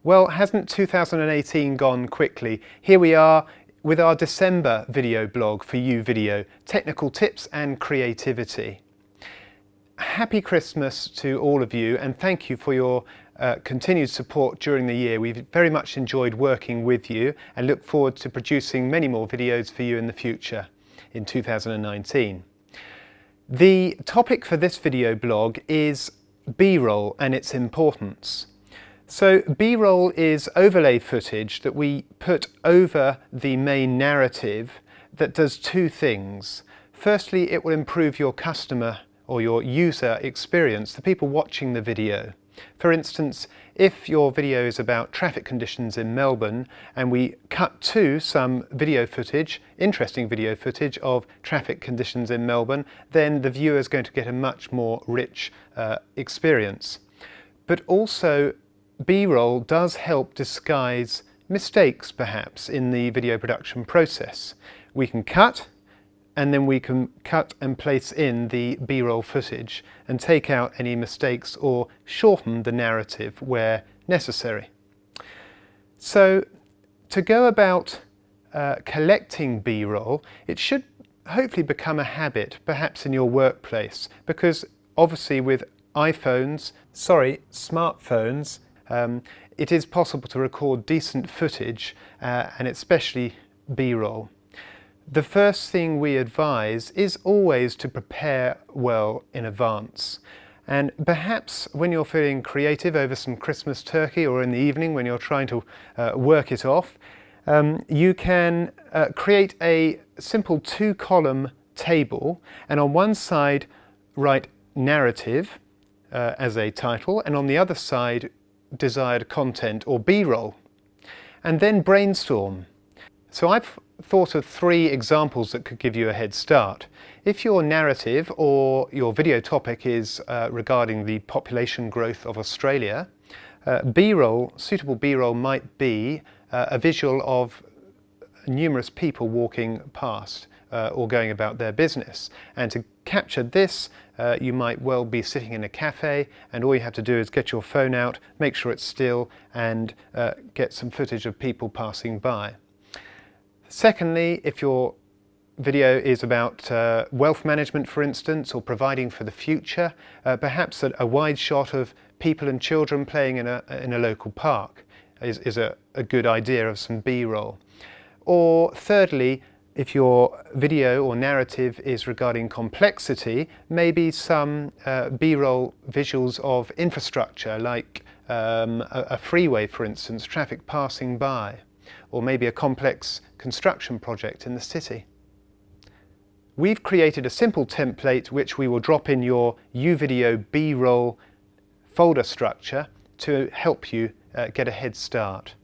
Well, hasn't 2018 gone quickly? Here we are with our December video blog for Uvideo, technical tips and creativity. Happy Christmas to all of you, and thank you for your continued support during the year. We've very much enjoyed working with you and look forward to producing many more videos for you in the future in 2019. The topic for this video blog is B-roll and its importance. So B-roll is overlay footage that we put over the main narrative that does two things. Firstly, it will improve your customer or your user experience, the people watching the video. For instance, if your video is about traffic conditions in Melbourne and we cut to some video footage, interesting video footage of traffic conditions in Melbourne, then the viewer is going to get a much more rich experience. But also, B-roll does help disguise mistakes perhaps in the video production process. We can cut and then we can cut and place in the B-roll footage and take out any mistakes or shorten the narrative where necessary. So to go about collecting B-roll, it should hopefully become a habit perhaps in your workplace, because obviously with smartphones, it is possible to record decent footage and especially B-roll. The first thing we advise is always to prepare well in advance. And perhaps when you're feeling creative over some Christmas turkey or in the evening when you're trying to work it off, you can create a simple two-column table, and on one side write narrative as a title, and on the other side desired content or B-roll, and then brainstorm. So I've thought of 3 examples that could give you a head start. If your narrative or your video topic is regarding the population growth of Australia, suitable B-roll might be a visual of numerous people walking past or going about their business. And to capture this, you might well be sitting in a cafe, and all you have to do is get your phone out, make sure it's still, and get some footage of people passing by. Secondly, if your video is about wealth management, for instance, or providing for the future, perhaps a wide shot of people and children playing in a local park is a good idea of some B-roll. Or thirdly, if your video or narrative is regarding complexity, maybe some B-roll visuals of infrastructure, like a freeway, for instance, traffic passing by, or maybe a complex construction project in the city. We've created a simple template which we will drop in your Uvideo B-roll folder structure to help you get a head start.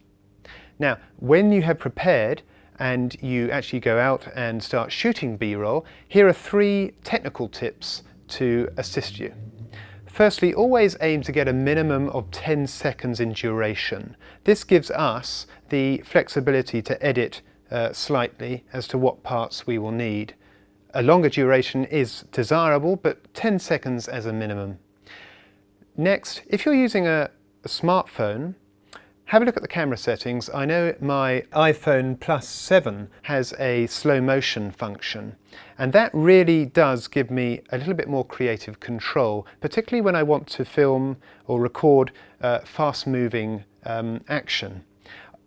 Now, when you have prepared and you actually go out and start shooting B-roll, here are 3 technical tips to assist you. Firstly, always aim to get a minimum of 10 seconds in duration. This gives us the flexibility to edit slightly as to what parts we will need. A longer duration is desirable, but 10 seconds as a minimum. Next, if you're using a smartphone, have a look at the camera settings. I know my iPhone Plus 7 has a slow motion function, and that really does give me a little bit more creative control, particularly when I want to film or record fast moving action.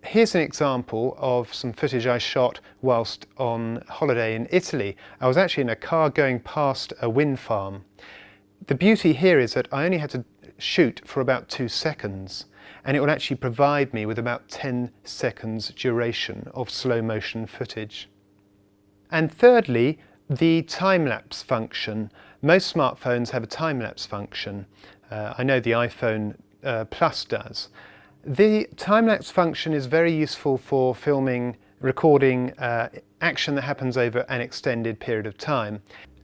Here's an example of some footage I shot whilst on holiday in Italy. I was actually in a car going past a wind farm. The beauty here is that I only had to shoot for about 2 seconds, and it will actually provide me with about 10 seconds duration of slow motion footage. And thirdly, the time-lapse function. Most smartphones have a time-lapse function. I know the iPhone Plus does. The time-lapse function is very useful for recording action that happens over an extended period of time.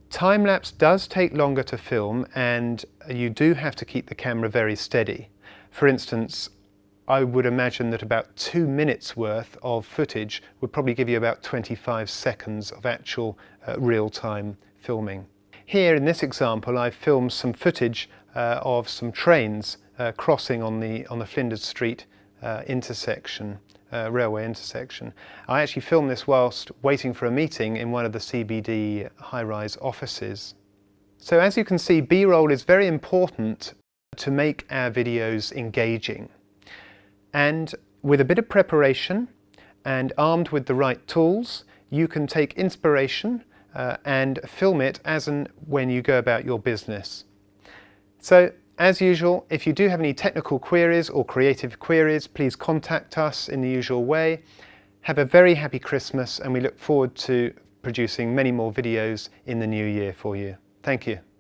Time-lapse does take longer to film, and you do have to keep the camera very steady. For instance, I would imagine that about 2 minutes worth of footage would probably give you about 25 seconds of actual real-time filming. Here in this example, I've filmed some footage of some trains crossing on the Flinders Street railway intersection. I actually filmed this whilst waiting for a meeting in one of the CBD high-rise offices. So as you can see, B-roll is very important to make our videos engaging. And with a bit of preparation and armed with the right tools, you can take inspiration and film it as and when you go about your business. So, as usual, if you do have any technical queries or creative queries, please contact us in the usual way. Have a very happy Christmas, and we look forward to producing many more videos in the new year for you. Thank you.